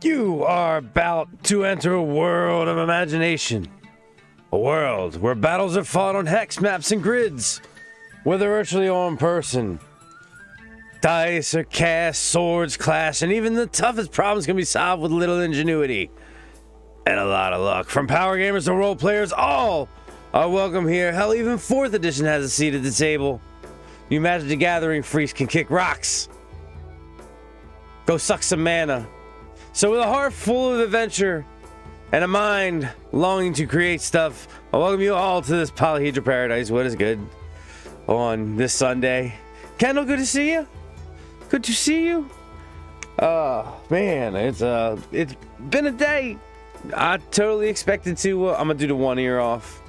You are about to enter a world of imagination. A world where battles are fought on hex maps and grids, whether virtually or in person. Dice are cast, swords clash, and even the toughest problems can be solved with little ingenuity and a lot of luck. From power gamers to role players, all are welcome here. Hell, even 4th edition has a seat at the table. You Magic the Gathering freaks can kick rocks. Go suck some mana. So with a heart full of adventure and a mind longing to create stuff, I welcome you all to this Polyhedra Paradise. What is good on this Sunday? Kendall, good to see you. Good to see you. Oh man, it's been a day. I totally expected to. I'm gonna do the one ear off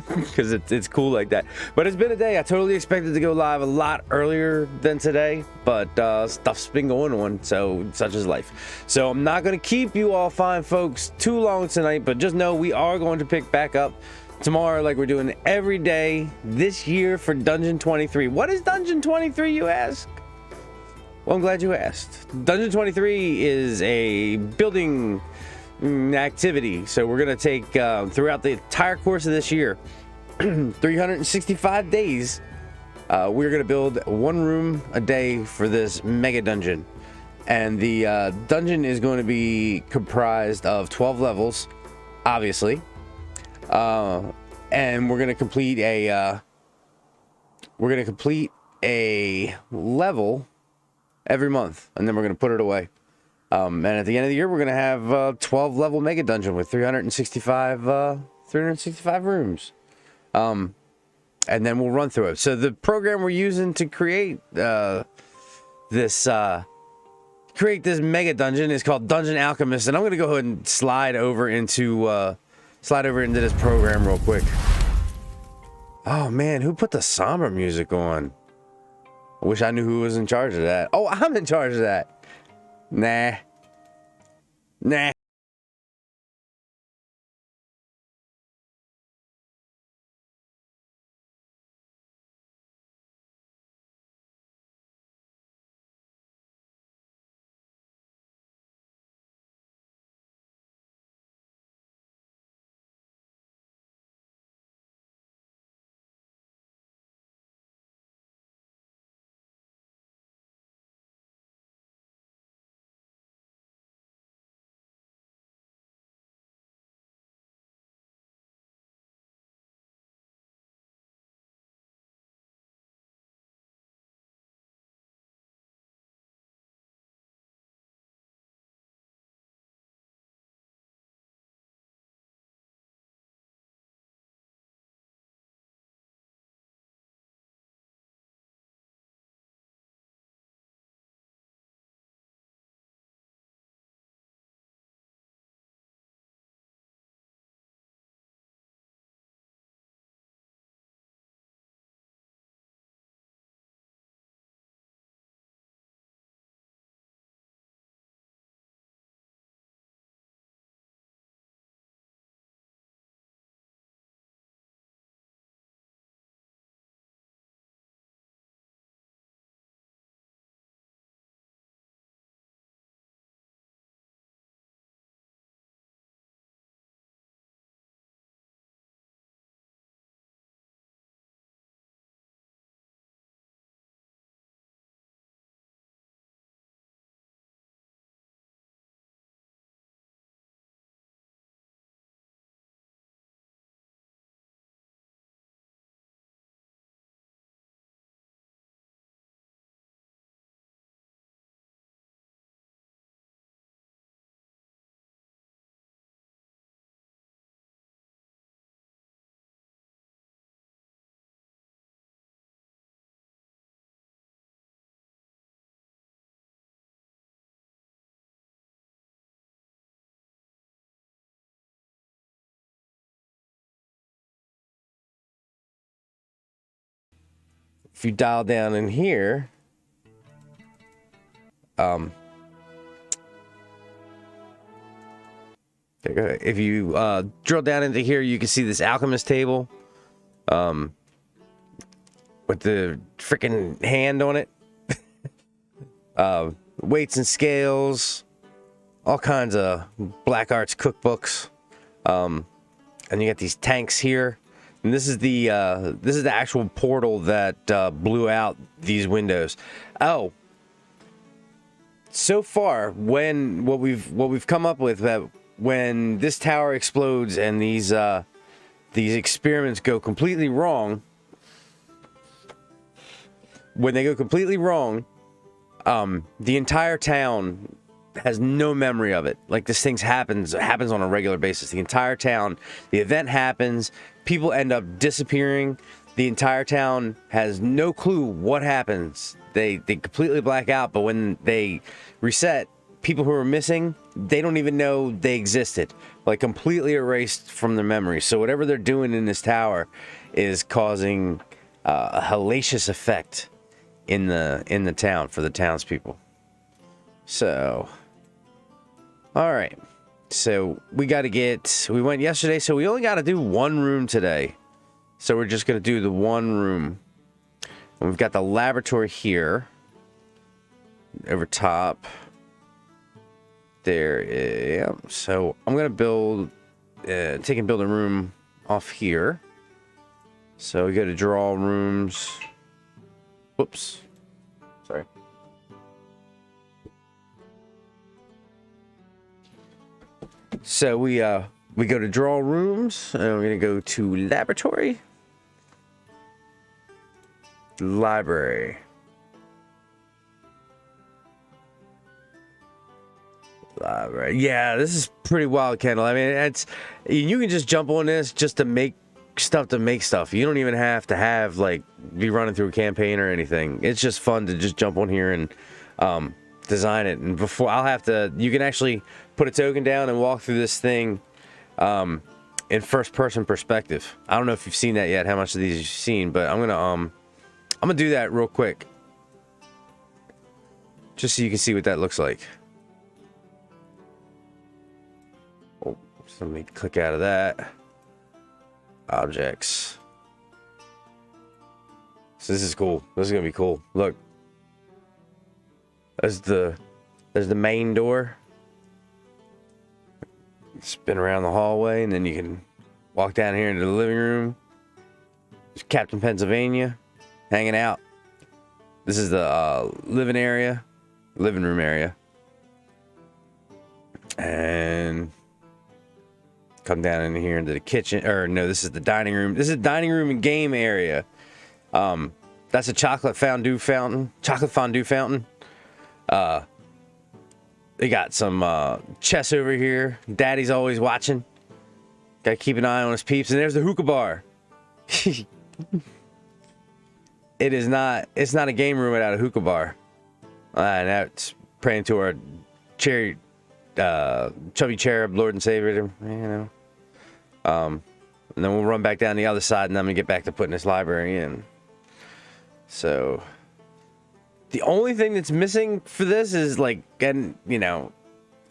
because it's cool like that. But it's been a day. I totally expected to go live a lot earlier than today, but stuff's been going on, so such is life. So I'm not gonna keep you all fine folks too long tonight, but just know we are going to pick back up tomorrow like we're doing every day this year for Dungeon 23. What is Dungeon 23, you ask? Well, I'm glad you asked. Dungeon 23 is a building activity. So we're going to take, throughout the entire course of this year, 365 days, we're going to build one room a day for this mega dungeon. And the dungeon is going to be comprised of 12 levels, obviously. And we're going to complete a level every month, and then we're going to put it away. And at the end of the year, we're going to have 12 level mega dungeon with 365 rooms. And then we'll run through it. So the program we're using to create this mega dungeon is called Dungeon Alchemist, and I'm going to go ahead and slide over into this program real quick. Oh man, who put the somber music on? I wish I knew who was in charge of that. Oh, I'm in charge of that. Nah. If you dial down in here, if you drill down into here, you can see this alchemist table with the freaking hand on it. Weights and scales, all kinds of black arts cookbooks. And you got these tanks here. And this is the actual portal that blew out these windows. Oh, so far, what we've come up with, that when this tower explodes and these experiments go completely wrong, when they go completely wrong, the entire town has no memory of it. Like, this thing happens on a regular basis. The entire town, the event happens, people end up disappearing. The entire town has no clue what happens. They completely black out, but when they reset, people who are missing, they don't even know they existed. Like, completely erased from their memory. So whatever they're doing in this tower is causing a hellacious effect in the town for the townspeople. So, all right. So we went yesterday, so we only got to do one room today. So we're just going to do the one room. And we've got the laboratory here over top. There, yeah. So I'm going to take and build a room off here. So we go to draw rooms. Whoops. Sorry. So we go to draw rooms, and we're going to go to laboratory. Library. Yeah, this is pretty wild, Kendall. I mean, you can just jump on this just to make stuff. You don't even have to have, like, be running through a campaign or anything. It's just fun to just jump on here and design it. And you can actually put a token down and walk through this thing in first-person perspective. I don't know if you've seen that yet, how much of these you've seen, but I'm gonna do that real quick, just so you can see what that looks like. Oh, so let me click out of that. Objects. So this is cool. This is gonna be cool. Look, there's the main door. Spin around the hallway, and then you can walk down here into the living room. There's Captain Pennsylvania hanging out. This is the living room area. And come down in here into the kitchen. Or no, this is the dining room. This is the dining room and game area. That's a chocolate fondue fountain. They got some chess over here. Daddy's always watching. Gotta keep an eye on his peeps. And there's the hookah bar. It's not a game room without a hookah bar. And that's praying to our chubby cherub, Lord and Savior, you know. And then we'll run back down the other side, and I'm gonna get back to putting this library in. So the only thing that's missing for this is, like, getting,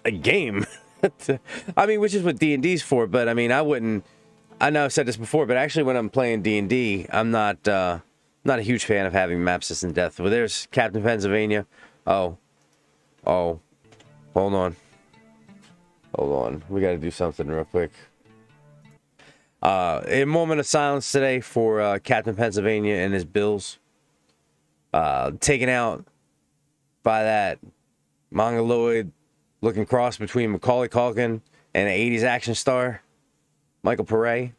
a game. I mean, which is what D&D's for, but I mean, I know I've said this before, but actually when I'm playing D&D, I'm not a huge fan of having map system death. Well, there's Captain Pennsylvania. Oh, hold on. We got to do something real quick. A moment of silence today for Captain Pennsylvania and his bills. Taken out by that mongoloid looking cross between Macaulay Culkin and an 80s action star, Michael Pare.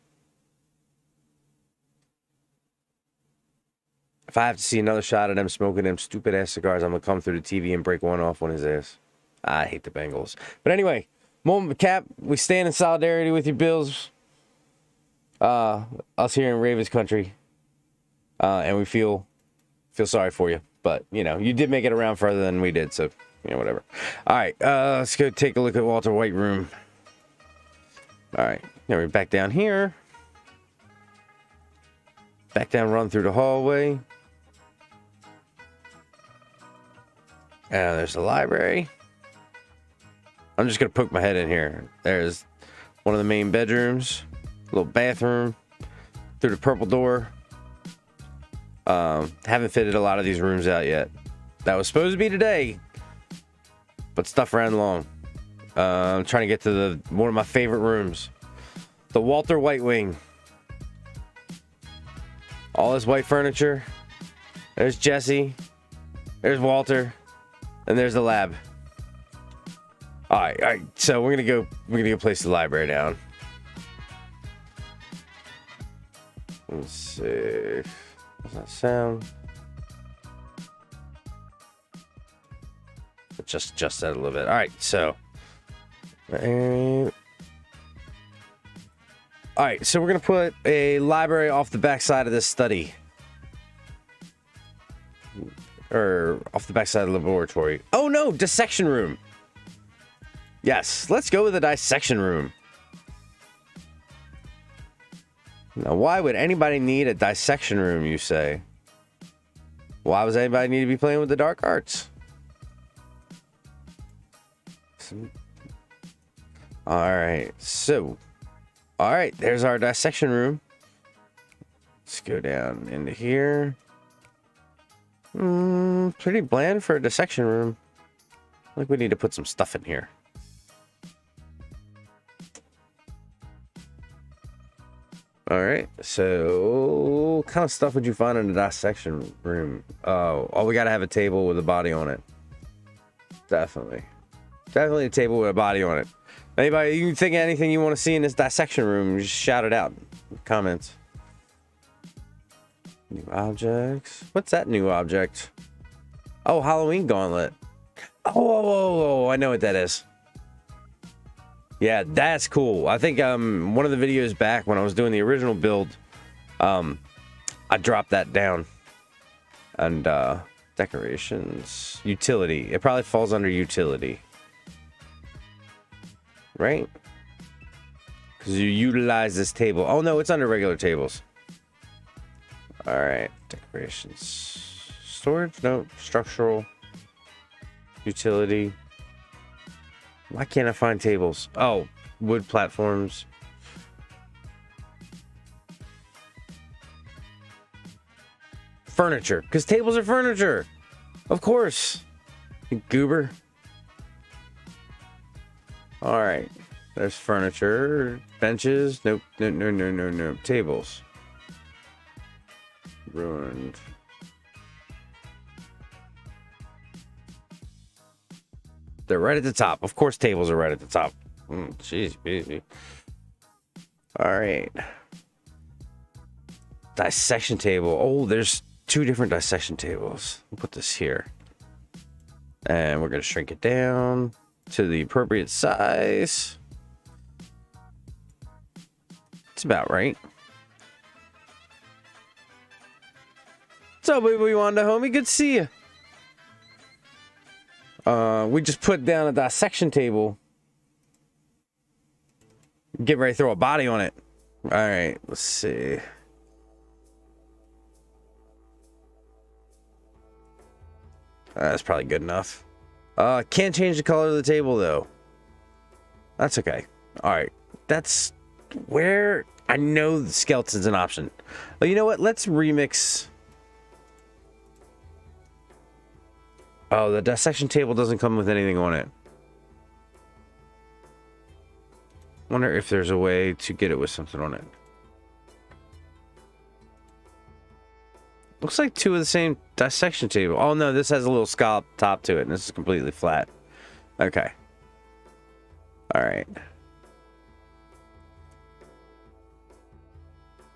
If I have to see another shot of them smoking them stupid ass cigars, I'm gonna come through the TV and break one off on his ass. I hate the Bengals. But anyway, moment, Cap, we stand in solidarity with your Bills. Us here in Ravens country. And we feel sorry for you. But, you did make it around further than we did, so, whatever. All right, let's go take a look at Walter White room. All right, now we're back down here. Back down, run through the hallway. And there's the library. I'm just going to poke my head in here. There's one of the main bedrooms. Little bathroom. Through the purple door. Haven't fitted a lot of these rooms out yet. That was supposed to be today. But stuff ran long. I'm trying to get to one of my favorite rooms. The Walter White Wing. All this white furniture. There's Jesse. There's Walter. And there's the lab. Alright. So we're gonna go place the library down. Let's see. What's that sound? Just that a little bit. Alright, so. Alright, so we're gonna put a library off the back side of this study. Or off the back side of the laboratory. Oh no, dissection room. Yes, let's go with the dissection room. Now, why would anybody need a dissection room, you say? Why does anybody need to be playing with the dark arts? Alright, so. Alright, there's our dissection room. Let's go down into here. Pretty bland for a dissection room. I think we need to put some stuff in here. Alright, so what kind of stuff would you find in a dissection room? Oh, we gotta have a table with a body on it. Definitely a table with a body on it. Anybody, you think of anything you want to see in this dissection room, just shout it out in the comments. New objects. What's that new object? Oh, Halloween gauntlet. Oh, I know what that is. Yeah, that's cool. I think one of the videos back when I was doing the original build, I dropped that down. And decorations, utility. It probably falls under utility. Right? Because you utilize this table. Oh no, it's under regular tables. Alright, decorations. Storage? No. Structural. Utility. Why can't I find tables? Oh, wood platforms. Furniture. Because tables are furniture. Of course. You goober. Alright. There's furniture. Benches. Nope. No. Tables. Ruined. They're right at the top. Of course tables are right at the top. Jeez, busy. Alright. Dissection table. Oh, there's 2 different dissection tables. We'll put this here. And we're going to shrink it down to the appropriate size. It's about right. What's up, baby Wanda, homie? Good to see you. We just put down a dissection table. Get ready to throw a body on it. Alright, let's see. That's probably good enough. Can't change the color of the table, though. That's okay. Alright, that's where I know the skeleton's an option. But you know what? Let's remix. Oh, the dissection table doesn't come with anything on it. Wonder if there's a way to get it with something on it. Looks like 2 of the same dissection table. Oh no, this has a little scallop top to it, and this is completely flat. Okay. Alright.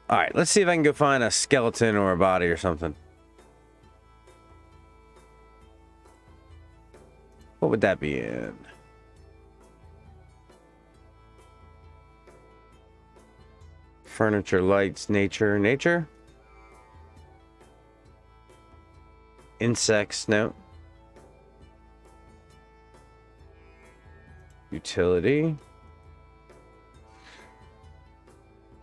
Alright, let's see if I can go find a skeleton or a body or something. What would that be in? Furniture, lights, nature. Nature? Insects, no. Utility.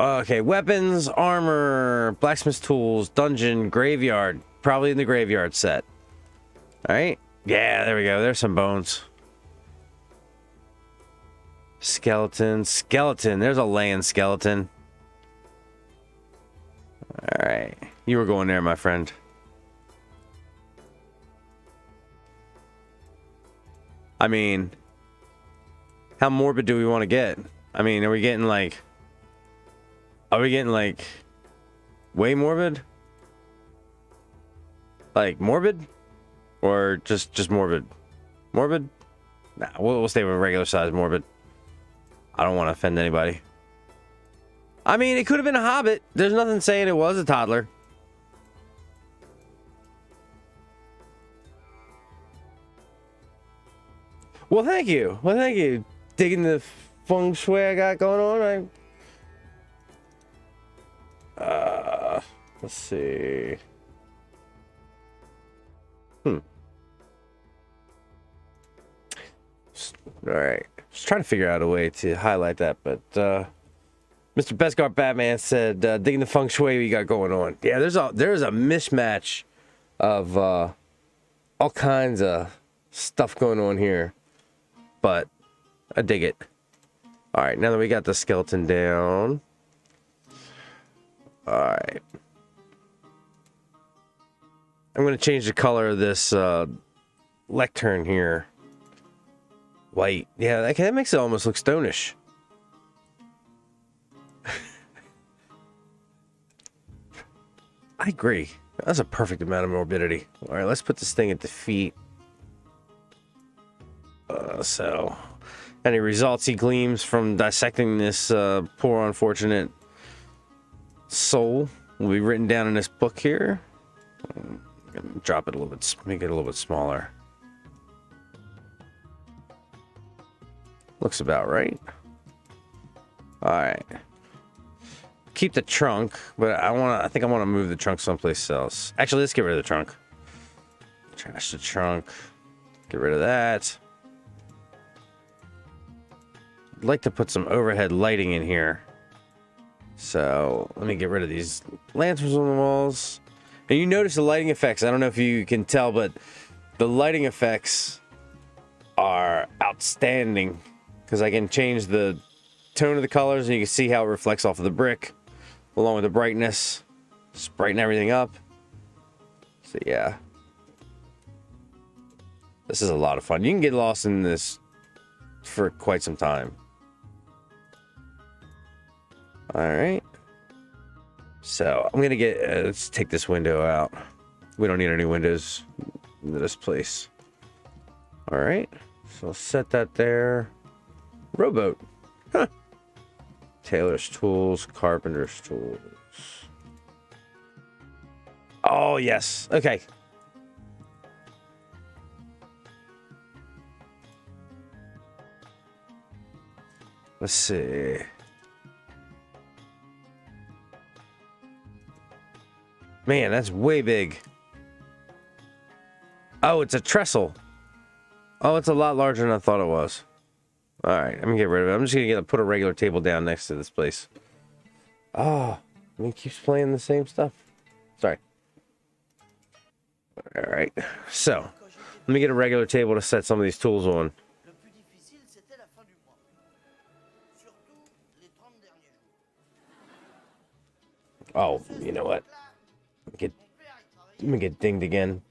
Okay, weapons, armor, blacksmith tools, dungeon, graveyard. Probably in the graveyard set. Alright. Yeah, there we go. There's some bones. Skeleton. Skeleton. There's a laying skeleton. Alright. You were going there, my friend. I mean, How morbid do we want to get? I mean, are we getting like way morbid? Like morbid? Or just morbid? Morbid? Nah, we'll stay with regular size morbid. I don't want to offend anybody. I mean, it could have been a hobbit. There's nothing saying it was a toddler. Well, thank you. Well, thank you. Digging the feng shui I got going on. Let's see. All right. Just trying to figure out a way to highlight that, but Mr. Beskar Batman said, digging the feng shui you got going on. Yeah, there's a mismatch of all kinds of stuff going on here, but I dig it. All right, now that we got the skeleton down. All right. I'm going to change the color of this lectern here. White. Yeah, that makes it almost look stonish. I agree. That's a perfect amount of morbidity. All right, let's put this thing at the feet. So, any results he gleams from dissecting this poor unfortunate soul will be written down in this book here. I'm gonna drop it a little bit, make it a little bit smaller. Looks about right. All right. Keep the trunk, but I think I want to move the trunk someplace else. Actually, let's get rid of the trunk. Trash the trunk. Get rid of that. I'd like to put some overhead lighting in here. So let me get rid of these lanterns on the walls. And you notice the lighting effects. I don't know if you can tell, but the lighting effects are outstanding. Because I can change the tone of the colors and you can see how it reflects off of the brick. Along with the brightness. Just brighten everything up. So yeah. This is a lot of fun. You can get lost in this for quite some time. Alright. So I'm going to let's take this window out. We don't need any windows in this place. Alright. So I'll set that there. Rowboat. Huh. Tailor's tools, carpenter's tools. Oh, yes. Okay. Let's see. Man, that's way big. Oh, it's a trestle. Oh, it's a lot larger than I thought it was. All right, I'm gonna get rid of it. I'm just gonna put a regular table down next to this place. Oh, it keeps playing the same stuff. Sorry. All right, so let me get a regular table to set some of these tools on. Oh, you know what? Let me get dinged again.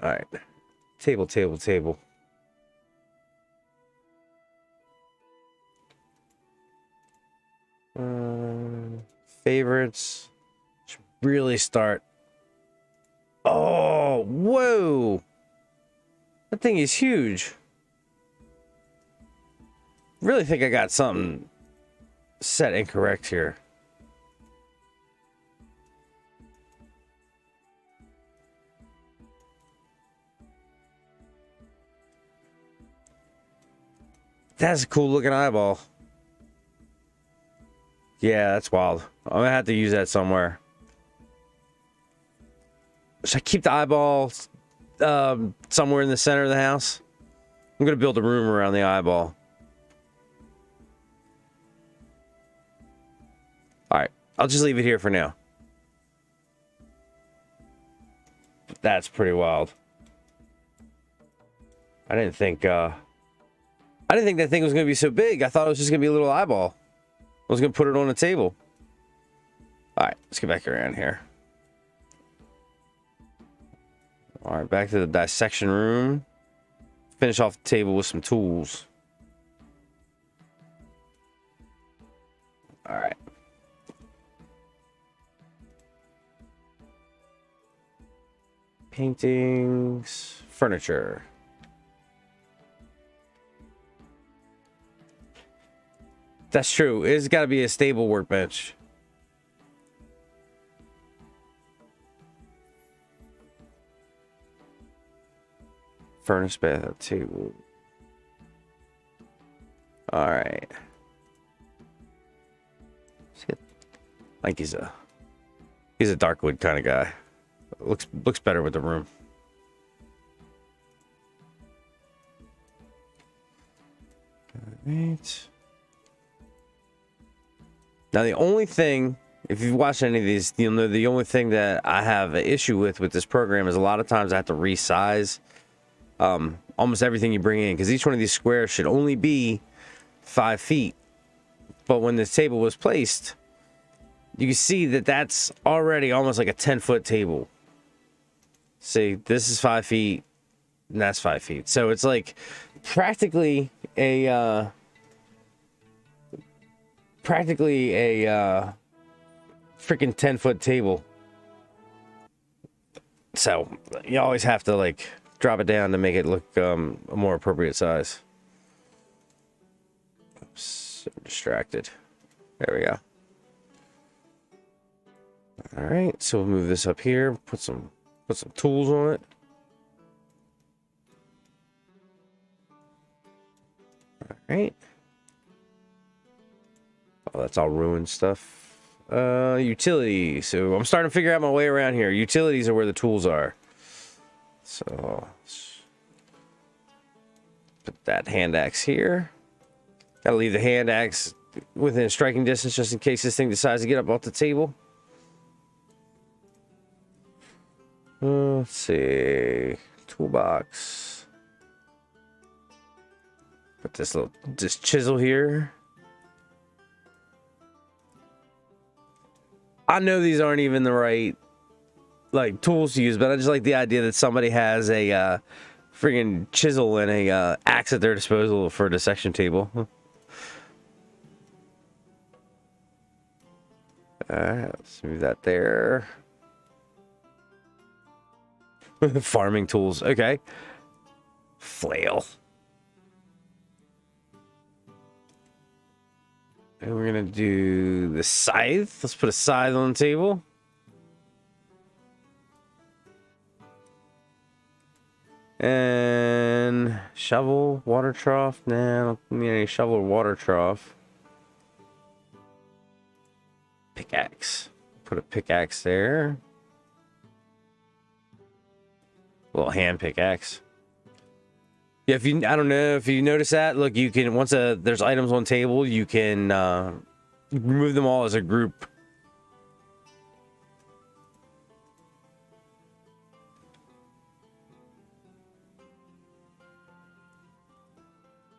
All right, table. Favorites. Should really start. Oh, whoa! That thing is huge. Really think I got something set incorrect here. That's a cool looking eyeball. Yeah, that's wild. I'm gonna have to use that somewhere. Should I keep the eyeball somewhere in the center of the house? I'm gonna build a room around the eyeball. Alright, I'll just leave it here for now. That's pretty wild. I didn't think that thing was going to be so big. I thought it was just going to be a little eyeball. I was going to put it on a table. Alright, let's get back around here. All right, back to the dissection room. Finish off the table with some tools. All right. Paintings, furniture. That's true. It's got to be a stable workbench. Furnace, bath, table. All right. I think he's a dark wood kind of guy. Looks better with the room. All right. Now the only thing, if you've watched any of these, you'll know the only thing that I have an issue with this program is a lot of times I have to resize almost everything you bring in, because each one of these squares should only be 5 feet. But when this table was placed, you can see that that's already almost like a 10-foot table. See, this is 5 feet, and that's 5 feet. So it's like practically a freaking 10-foot table. So you always have to like drop it down to make it look a more appropriate size. Oops, so distracted. There we go. All right, so we'll move this up here. Put some tools on it. All right. Oh, that's all ruined stuff. Utilities. So I'm starting to figure out my way around here. Utilities are where the tools are. So put that hand axe here. Gotta leave the hand axe within striking distance just in case this thing decides to get up off the table. Let's see. Toolbox. Put this chisel here. I know these aren't even the right like tools to use, but I just like the idea that somebody has a friggin' chisel and a axe at their disposal for a dissection table. Alright, let's move that there. Farming tools, okay. Flail. And we're gonna do the scythe. Let's put a scythe on the table. And shovel, water trough. Nah, I don't need any shovel or water trough. Pickaxe. Put a pickaxe there. A little hand pickaxe. Yeah, I don't know if you notice that. Look, you can once there's items on table, you can remove them all as a group.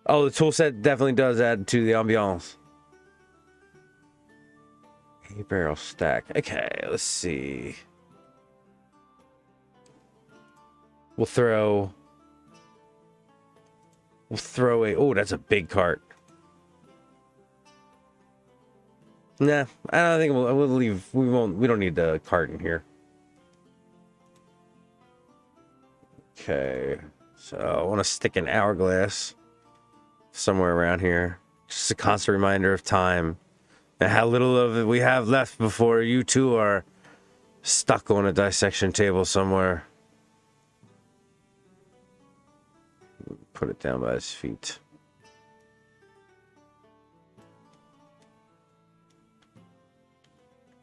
Oh, the tool set definitely does add to the ambiance. Hay barrel stack. Okay, let's see. We'll throw a... Oh, that's a big cart. Nah, I don't think we'll leave. We don't need the cart in here. Okay, so I want to stick an hourglass somewhere around here. Just a constant reminder of time and how little of it we have left before you two are stuck on a dissection table somewhere. Put it down by his feet.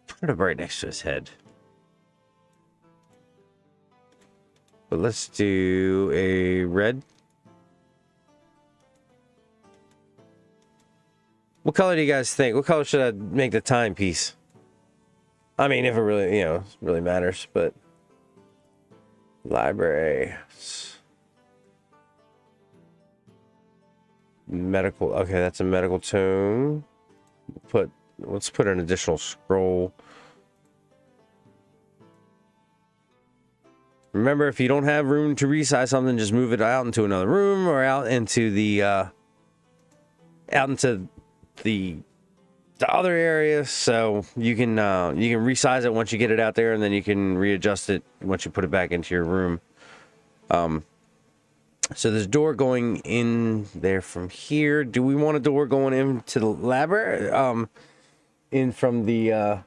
Put it right next to his head. But let's do a red. What color do you guys think? What color should I make the timepiece? I mean, if it really, really matters, but library. Medical. Okay, that's a medical tome. Let's put an additional scroll. Remember, if you don't have room to resize something, just move it out into another room or out into the other area, so you can resize it once you get it out there, and then you can readjust it once you put it back into your room. So there's a door going in there from here. Do we want a door going into the library? In from the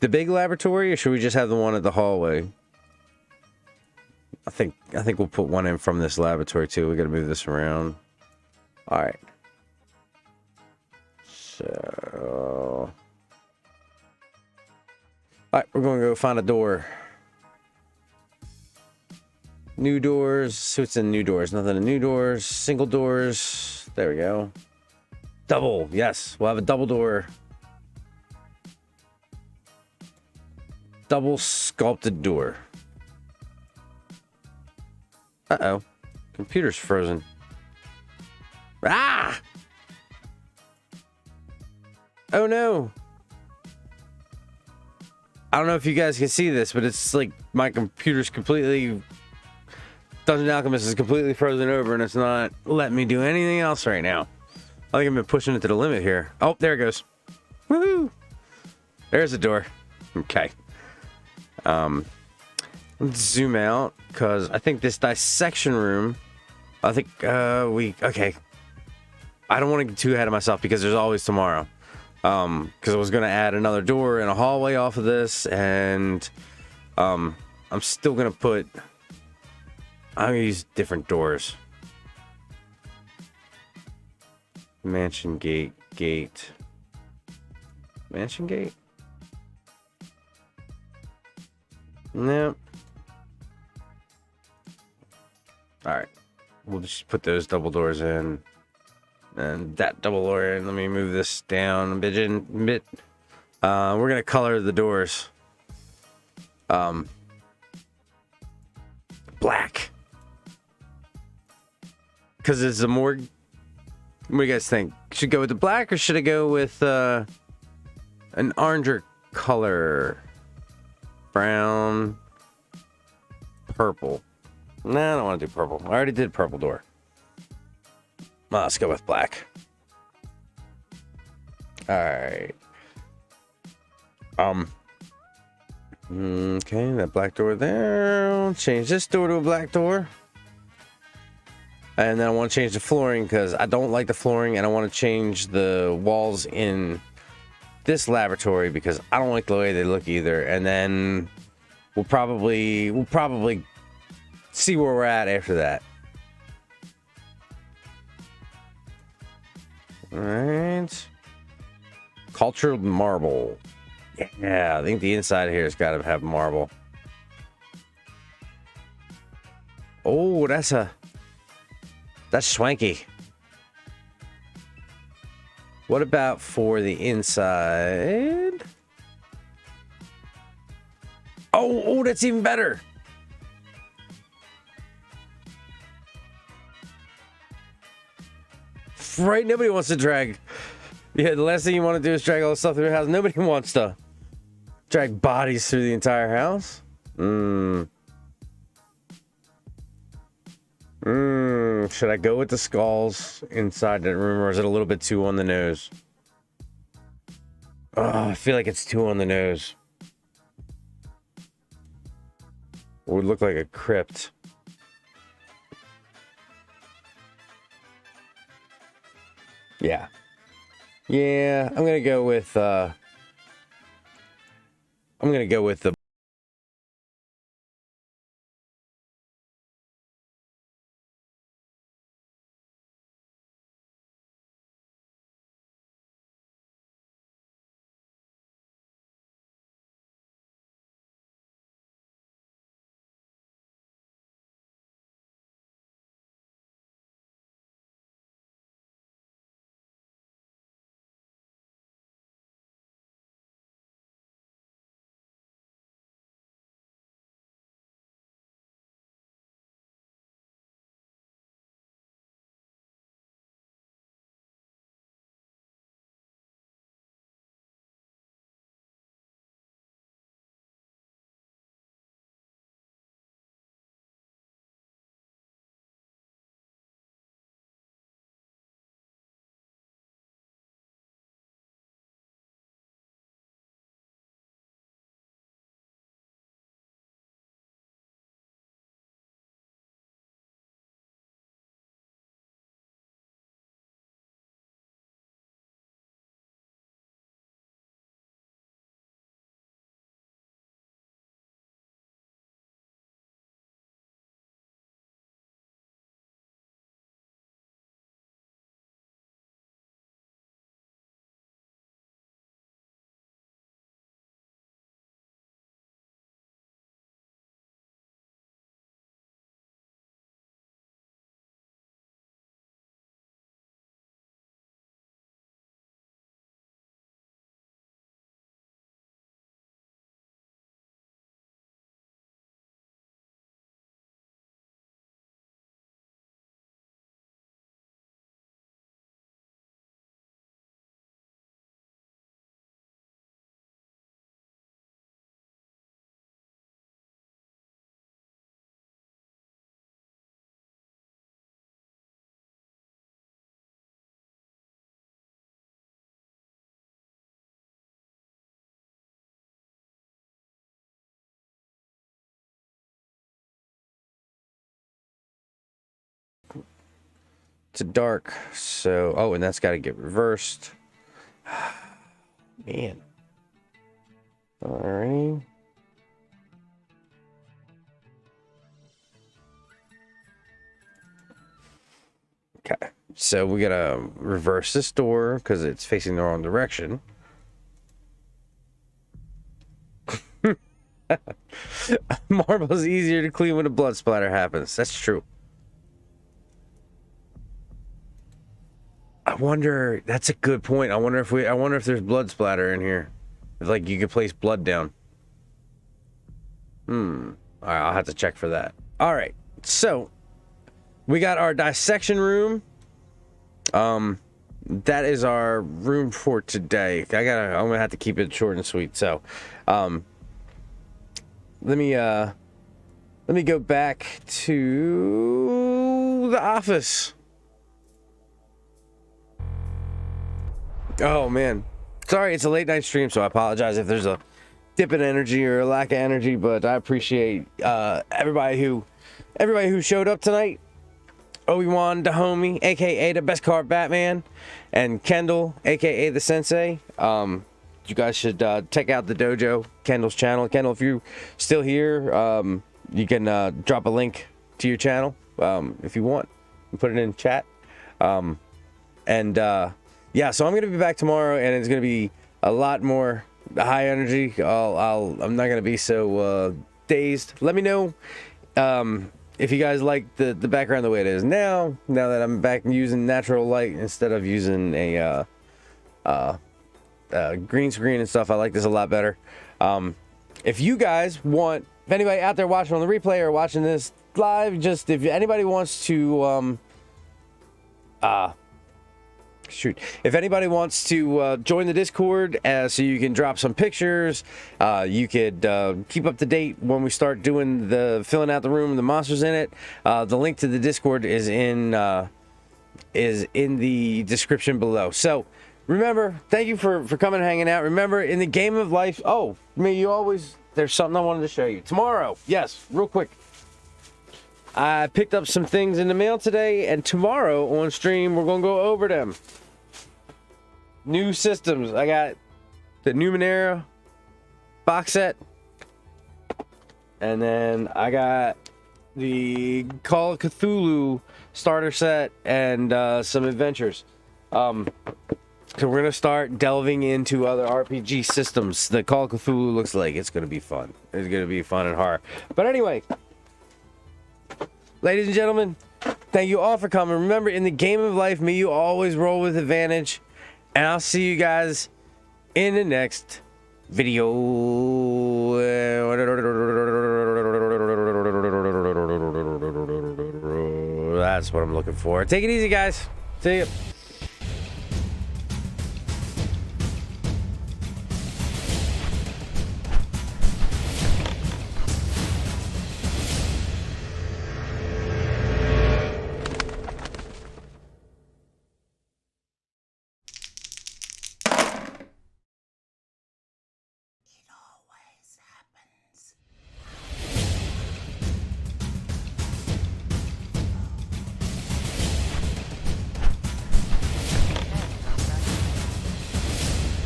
big laboratory, or should we just have the one at the hallway? I think we'll put one in from this laboratory too. We got to move this around. All right. So, all right, we're going to go find a door. New doors. So it's in new doors. Nothing in new doors. Single doors. There we go. Double. Yes, we'll have a double door. Double sculpted door. Uh-oh. Computer's frozen. Ah! Oh no. I don't know if you guys can see this, but it's like my computer's completely... Dungeon Alchemist is completely frozen over, and it's not letting me do anything else right now. I think I've been pushing it to the limit here. Oh, there it goes. Woohoo! There's the door. Okay. Let's zoom out, because I think this dissection room... I think, okay. I don't want to get too ahead of myself, because there's always tomorrow. Because I was going to add another door in a hallway off of this, and I'm still going to put... I'm going to use different doors. Mansion gate. Mansion gate? No. Alright. We'll just put those double doors in. And that double door in. Let me move this down a bit. We're going to color the doors. Black. Because it's a more... What do you guys think? Should I go with the black, or should I go with an oranger color? Brown. Purple. Nah, I don't want to do purple. I already did purple door. Well, let's go with black. Alright. Okay, that black door there. I'll change this door to a black door. And then I want to change the flooring, because I don't like the flooring, and I want to change the walls in this laboratory because I don't like the way they look either. And then we'll probably see where we're at after that. All right. Cultured marble. Yeah, I think the inside here has got to have marble. Oh, that's swanky. What about for the inside? Oh, that's even better. Right, nobody wants to drag. Yeah, the last thing you want to do is drag all the stuff through your house. Nobody wants to drag bodies through the entire house. Should I go with the skulls inside that room, or is it a little bit too on the nose? Oh, I feel like it's too on the nose. It would look like a crypt. Yeah. Yeah, I'm gonna go with the to dark. So, oh, and that's got to get reversed. Man. All right. Okay. So we gotta reverse this door because it's facing the wrong direction. Marble's easier to clean when a blood splatter happens. That's true. I wonder. That's a good point. I wonder if there's blood splatter in here. If, like, you could place blood down. All right, I'll have to check for that. All right. So we got our dissection room. That is our room for today. I'm gonna have to keep it short and sweet. So, let me go back to the office. Oh man, sorry, it's a late night stream, so I apologize if there's a dip in energy or a lack of energy, but I appreciate everybody who showed up tonight. Obi-Wan, the homie, aka the best card Batman, and Kendall, aka the Sensei. You guys should check out the dojo, Kendall's channel. Kendall, if you're still here, you can drop a link to your channel if you want, and put it in chat. Yeah, so I'm gonna be back tomorrow, and it's gonna be a lot more high energy. I'm not gonna be so dazed. Let me know if you guys like the background the way it is now that I'm back using natural light instead of using a green screen and stuff. I like this a lot better. If you guys want, if anybody out there watching on the replay or watching this live, just if anybody wants to if anybody wants to join the Discord so you can drop some pictures, you could keep up to date when we start doing the filling out the room and the monsters in it. The link to the Discord is in the description below. So remember, thank you for coming and hanging out. Remember, in the game of life, there's something I wanted to show you. Tomorrow, yes, real quick. I picked up some things in the mail today, and tomorrow on stream, we're going to go over them. New systems. I got the Numenera box set, and then I got the Call of Cthulhu starter set and some adventures. So we're going to start delving into other RPG systems. The Call of Cthulhu looks like it's going to be fun. It's going to be fun and horror. But anyway, ladies and gentlemen, thank you all for coming. Remember, in the game of life, may you always roll with advantage. And I'll see you guys in the next video. That's what I'm looking for. Take it easy, guys. See ya.